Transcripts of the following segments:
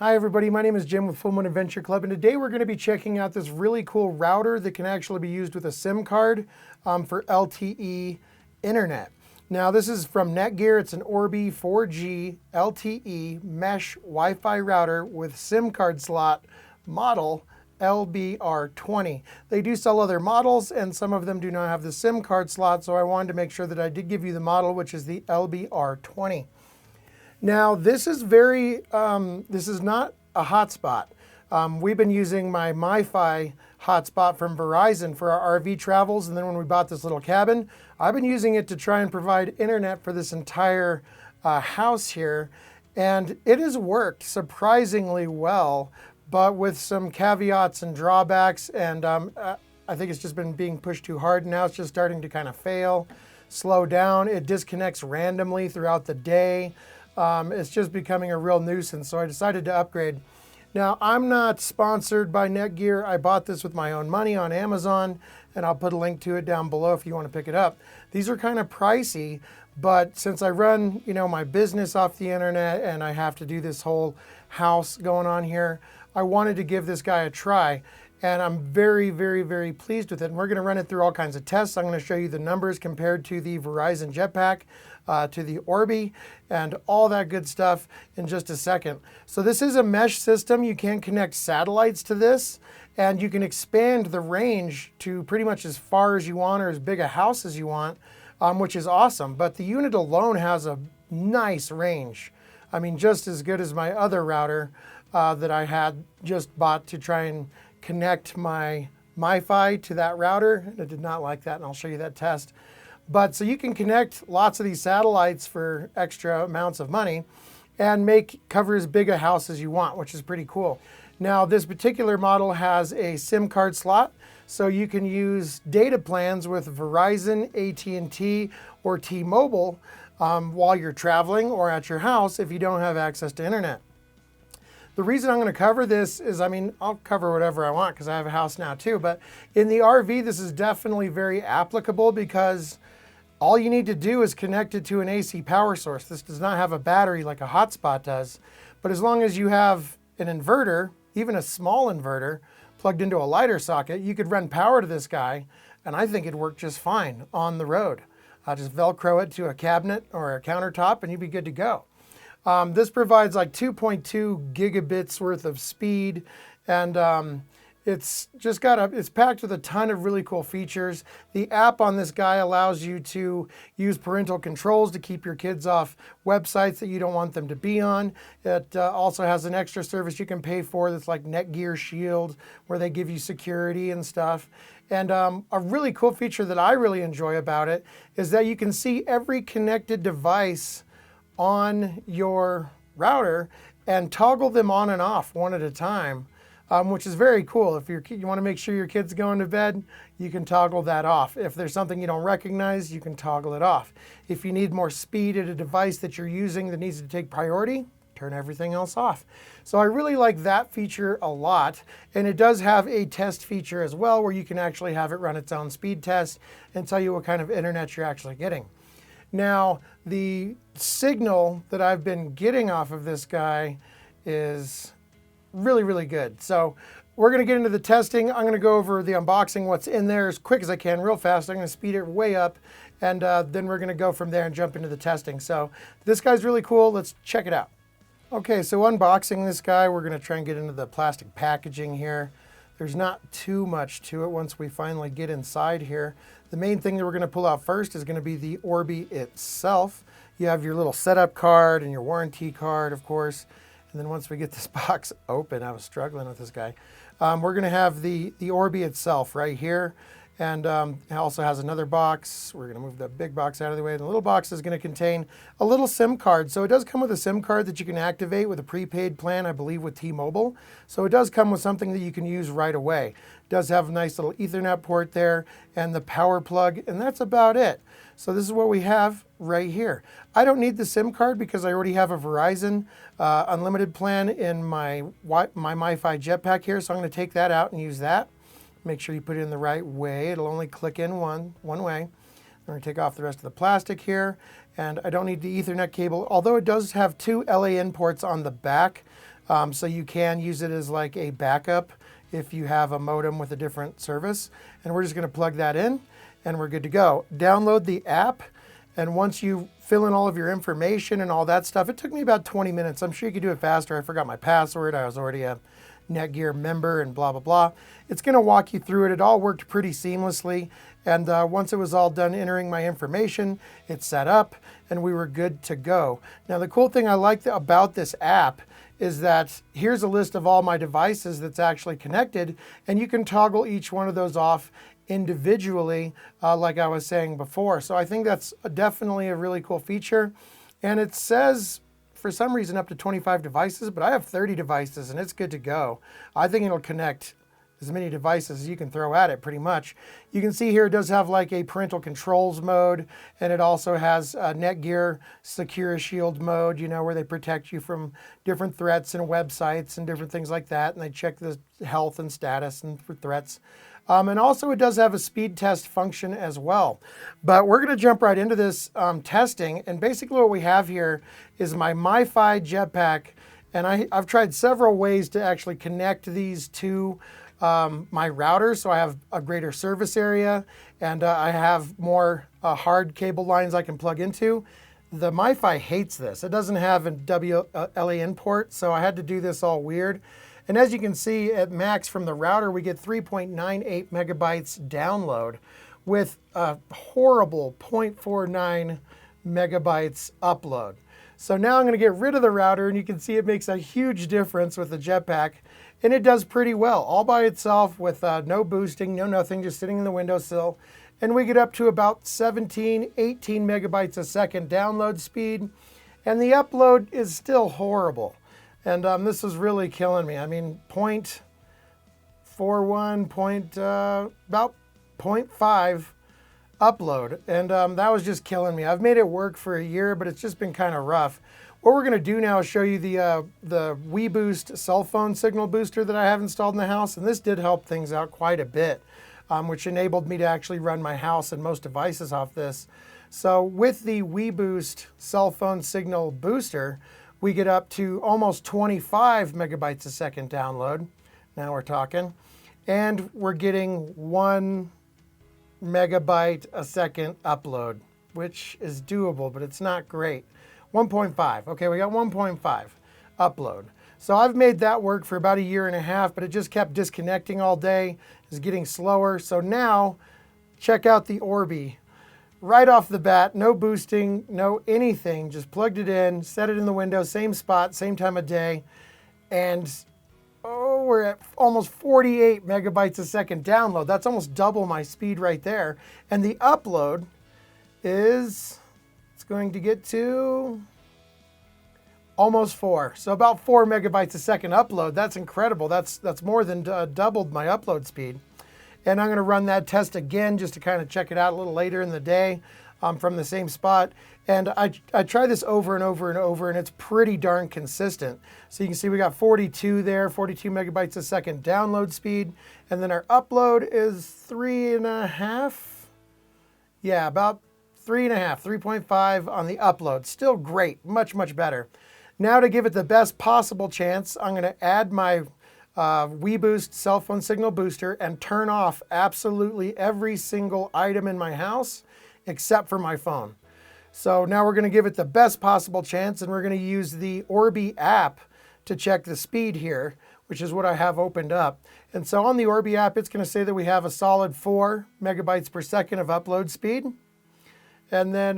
Hi everybody, my name is Jim with Full Moon Adventure Club, and today we're going to be checking out this really cool router that can actually be used with a SIM card for LTE internet. Now this is from NetGear. It's an Orbi 4G LTE mesh Wi-Fi router with SIM card slot model LBR20. They do sell other models and some of them do not have the SIM card slot, so I wanted to make sure that I did give you the model, which is the LBR20. Now this is this is not a hotspot. We've been using my Mifi hotspot from Verizon for our RV travels, and then when we bought this little cabin, I've been using it to try and provide internet for this entire house here, and it has worked surprisingly well, but with some caveats and drawbacks, and I think it's just been being pushed too hard. Now it's just starting to kind of fail, slow down. It disconnects randomly throughout the day. It's just becoming a real nuisance, so I decided to upgrade. Now, I'm not sponsored by NetGear. I bought this with my own money on Amazon, and I'll put a link to it down below if you want to pick it up. These are kind of pricey, but since I run, my business off the internet and I have to do this whole house going on here, I wanted to give this guy a try. And I'm very, very, very pleased with it. And we're going to run it through all kinds of tests. I'm going to show you the numbers compared to the Verizon Jetpack, to the Orbi, and all that good stuff in just a second. So this is a mesh system. You can connect satellites to this, and you can expand the range to pretty much as far as you want or as big a house as you want, which is awesome. But the unit alone has a nice range. I mean, just as good as my other router that I had just bought to try and connect my Mifi to that router. I did not like that, and I'll show you that test. But so you can connect lots of these satellites for extra amounts of money and cover as big a house as you want, which is pretty cool. Now, this particular model has a SIM card slot, so you can use data plans with Verizon, AT&T, or T-Mobile while you're traveling or at your house if you don't have access to internet. The reason I'm going to cover this is, I'll cover whatever I want because I have a house now too, but in the RV, this is definitely very applicable because all you need to do is connect it to an AC power source. This does not have a battery like a hotspot does, but as long as you have an inverter, even a small inverter, plugged into a lighter socket, you could run power to this guy, and I think it'd work just fine on the road. Just Velcro it to a cabinet or a countertop and you'd be good to go. This provides like 2.2 gigabits worth of speed, and it's packed with a ton of really cool features. The app on this guy allows you to use parental controls to keep your kids off websites that you don't want them to be on. It also has an extra service you can pay for that's like NetGear Shield, where they give you security and stuff. And a really cool feature that I really enjoy about it is that you can see every connected device on your router and toggle them on and off one at a time, which is very cool. If you want to make sure your kid's going to bed, you can toggle that off. If there's something you don't recognize, you can toggle it off. If you need more speed at a device that you're using that needs to take priority, turn everything else off. So I really like that feature a lot. And it does have a test feature as well, where you can actually have it run its own speed test and tell you what kind of internet you're actually getting. Now, the signal that I've been getting off of this guy is really, really good. So we're going to get into the testing. I'm going to go over the unboxing, what's in there as quick as I can, real fast. I'm going to speed it way up, and then we're going to go from there and jump into the testing. So this guy's really cool. Let's check it out. Okay, so unboxing this guy, we're going to try and get into the plastic packaging here. There's not too much to it once we finally get inside here. The main thing that we're going to pull out first is going to be the Orbi itself. You have your little setup card and your warranty card, of course. And then once we get this box open, I was struggling with this guy. We're going to have the Orbi itself right here. And it also has another box. We're going to move the big box out of the way. The little box is going to contain a little SIM card. So it does come with a SIM card that you can activate with a prepaid plan, I believe, with T-Mobile. So it does come with something that you can use right away. It does have a nice little Ethernet port there and the power plug, and that's about it. So this is what we have right here. I don't need the SIM card because I already have a Verizon unlimited plan in my Mifi Jetpack here. So I'm going to take that out and use that. Make sure you put it in the right way. It'll only click in one way. I'm going to take off the rest of the plastic here, and I don't need the Ethernet cable, although it does have two LAN ports on the back. So you can use it as like a backup if you have a modem with a different service. And we're just going to plug that in and we're good to go. Download the app, and once you fill in all of your information and all that stuff, it took me about 20 minutes. I'm sure you could do it faster. I forgot my password. I was already a NetGear member and blah, blah, blah. It's going to walk you through it. It all worked pretty seamlessly. And once it was all done entering my information, it's set up and we were good to go. Now, the cool thing I like about this app is that here's a list of all my devices that's actually connected, and you can toggle each one of those off individually, like I was saying before. So I think that's definitely a really cool feature. And it says, for some reason, up to 25 devices, but I have 30 devices and it's good to go. I think it'll connect as many devices as you can throw at it pretty much. You can see here it does have like a parental controls mode, and it also has a NetGear Secure Shield mode, you know, where they protect you from different threats and websites and different things like that, and they check the health and status and for threats. And also it does have a speed test function as well. But we're going to jump right into this testing, and basically what we have here is my Mifi Jetpack, and I've tried several ways to actually connect these to my router, so I have a greater service area, and I have more hard cable lines I can plug into. The Mifi hates this. It doesn't have a WLAN port, so I had to do this all weird. And as you can see at max from the router, we get 3.98 megabytes download with a horrible 0.49 megabytes upload. So now I'm going to get rid of the router, and you can see it makes a huge difference with the Jetpack. And it does pretty well, all by itself with no boosting, no nothing, just sitting in the windowsill. And we get up to about 17, 18 megabytes a second download speed. And the upload is still horrible. And this is really killing me. I mean, 0.41, about 0.5 upload. And that was just killing me. I've made it work for a year, but it's just been kind of rough. What we're going to do now is show you the WeBoost cell phone signal booster that I have installed in the house, and this did help things out quite a bit, which enabled me to actually run my house and most devices off this. So with the WeBoost cell phone signal booster, we get up to almost 25 megabytes a second download. Now we're talking. And we're getting 1 megabyte a second upload, which is doable, but it's not great. 1.5. Okay, we got 1.5 upload. So I've made that work for about a year and a half, but it just kept disconnecting all day. It's getting slower. So now, check out the Orbi. Right off the bat, no boosting, no anything. Just plugged it in, set it in the window, same spot, same time of day. And oh, we're at almost 48 megabytes a second download. That's almost double my speed right there. And the upload is... going to get to almost 4. So about 4 megabytes a second upload. That's incredible. That's more than doubled my upload speed. And I'm going to run that test again just to kind of check it out a little later in the day from the same spot. And I try this over and over and over, and it's pretty darn consistent. So you can see we got 42 there, 42 megabytes a second download speed. And then our upload is 3.5. Yeah, about 3.5, 3.5 on the upload. Still great, much, much better. Now to give it the best possible chance, I'm going to add my WeBoost cell phone signal booster and turn off absolutely every single item in my house except for my phone. So now we're going to give it the best possible chance, and we're going to use the Orbi app to check the speed here, which is what I have opened up. And so on the Orbi app, it's going to say that we have a solid 4 megabytes per second of upload speed. And then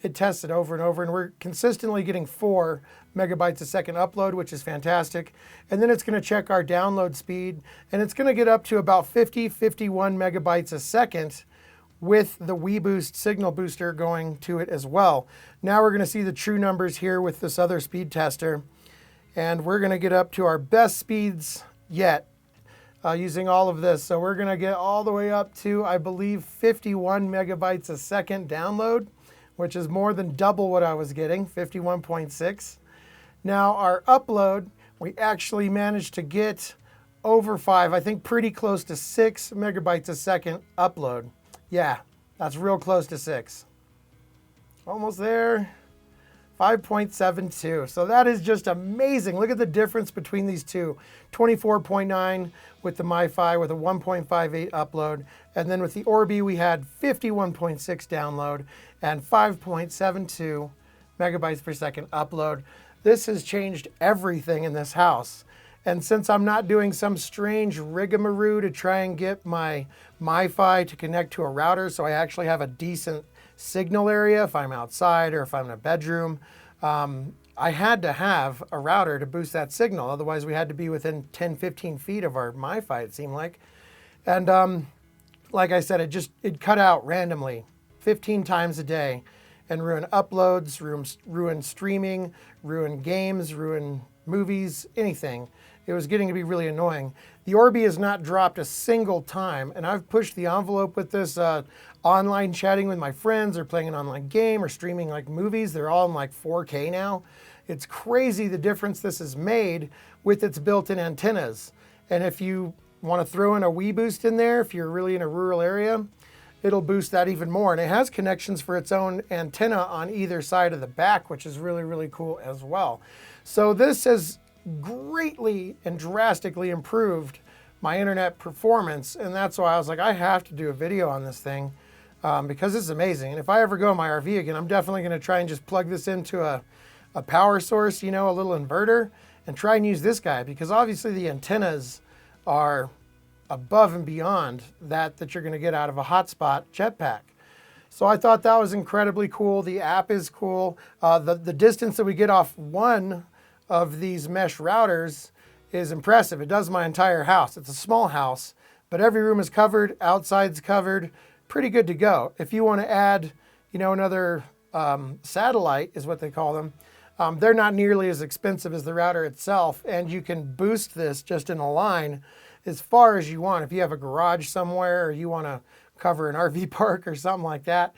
it tests it over and over, and we're consistently getting 4 megabytes a second upload, which is fantastic. And then it's going to check our download speed, and it's going to get up to about 50, 51 megabytes a second with the WeBoost signal booster going to it as well. Now we're going to see the true numbers here with this other speed tester, and we're going to get up to our best speeds yet. Using all of this. So we're going to get all the way up to, I believe, 51 megabytes a second download, which is more than double what I was getting, 51.6. Now our upload, we actually managed to get over 5, I think pretty close to 6 megabytes a second upload. Yeah, that's real close to 6. Almost there. 5.72. So that is just amazing. Look at the difference between these two. 24.9 with the Mifi with a 1.58 upload. And then with the Orbi, we had 51.6 download and 5.72 megabytes per second upload. This has changed everything in this house. And since I'm not doing some strange rigamaroo to try and get my Mifi to connect to a router, so I actually have a decent signal area if I'm outside or if I'm in a bedroom, I had to have a router to boost that signal. Otherwise, we had to be within 10, 15 feet of our Mifi, it seemed like. And like I said, it cut out randomly 15 times a day and ruined uploads, ruined streaming, ruined games, ruined movies, anything. It was getting to be really annoying. The Orbi has not dropped a single time, and I've pushed the envelope with this online chatting with my friends or playing an online game or streaming like movies. They're all in like 4K now. It's crazy the difference this has made with its built-in antennas. And if you want to throw in a Wii Boost in there, if you're really in a rural area, it'll boost that even more. And it has connections for its own antenna on either side of the back, which is really, really cool as well. So this has greatly and drastically improved my internet performance, and that's why I was like, I have to do a video on this thing because it's amazing. And if I ever go in my RV again, I'm definitely going to try and just plug this into a power source, you know, a little inverter, and try and use this guy, because obviously the antennas are above and beyond that you're going to get out of a hotspot jetpack. So I thought that was incredibly cool. The app is cool. The distance that we get off one of these mesh routers is impressive. It does my entire house. It's a small house, but every room is covered, outside's covered, pretty good to go. If you want to add, you know, another satellite is what they call them, they're not nearly as expensive as the router itself, and you can boost this just in a line as far as you want. If you have a garage somewhere or you want to cover an RV park or something like that,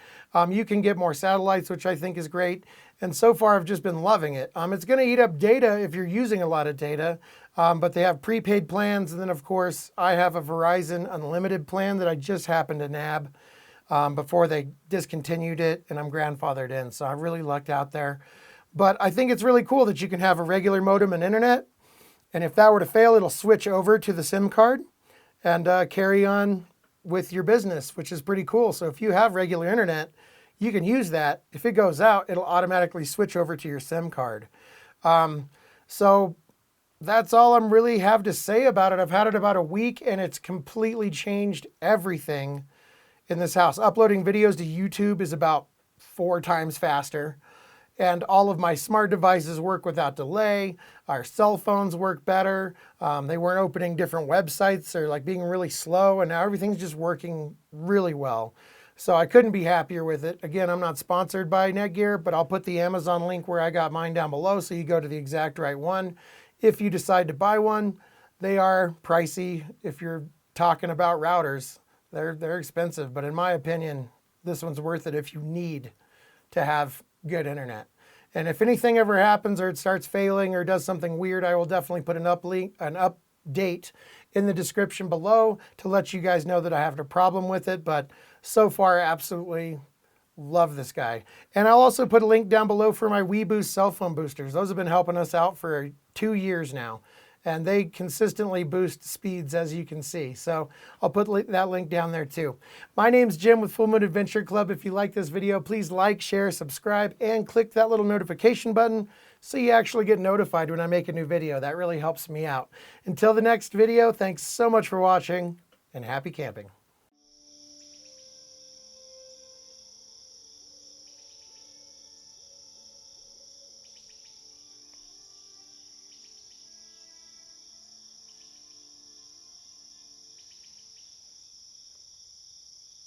you can get more satellites, which I think is great. And so far, I've just been loving it. It's going to eat up data if you're using a lot of data, but they have prepaid plans. And then, of course, I have a Verizon Unlimited plan that I just happened to nab before they discontinued it, and I'm grandfathered in. So I really lucked out there. But I think it's really cool that you can have a regular modem and internet. And if that were to fail, it'll switch over to the SIM card and carry on with your business, which is pretty cool. So if you have regular internet, you can use that. If it goes out, it'll automatically switch over to your SIM card. So that's all I really have to say about it. I've had it about a week, and it's completely changed everything in this house. Uploading videos to YouTube is about 4 times faster. And all of my smart devices work without delay. Our cell phones work better. They weren't opening different websites or like being really slow, and now everything's just working really well. So I couldn't be happier with it. Again, I'm not sponsored by NetGear, but I'll put the Amazon link where I got mine down below so you go to the exact right one. If you decide to buy one, they are pricey. If you're talking about routers, they're expensive. But in my opinion, this one's worth it if you need to have good internet. And if anything ever happens or it starts failing or does something weird, I will definitely put an update in the description below to let you guys know that I have a problem with it. But so far, absolutely love this guy. And I'll also put a link down below for my Wii Boost cell phone boosters. Those have been helping us out for 2 years now, and they consistently boost speeds, as you can see. So I'll put that link down there too. My name's Jim with Full Moon Adventure Club. If you like this video, please like, share, subscribe, and click that little notification button so you actually get notified when I make a new video. That really helps me out. Until the next video, thanks so much for watching, and happy camping.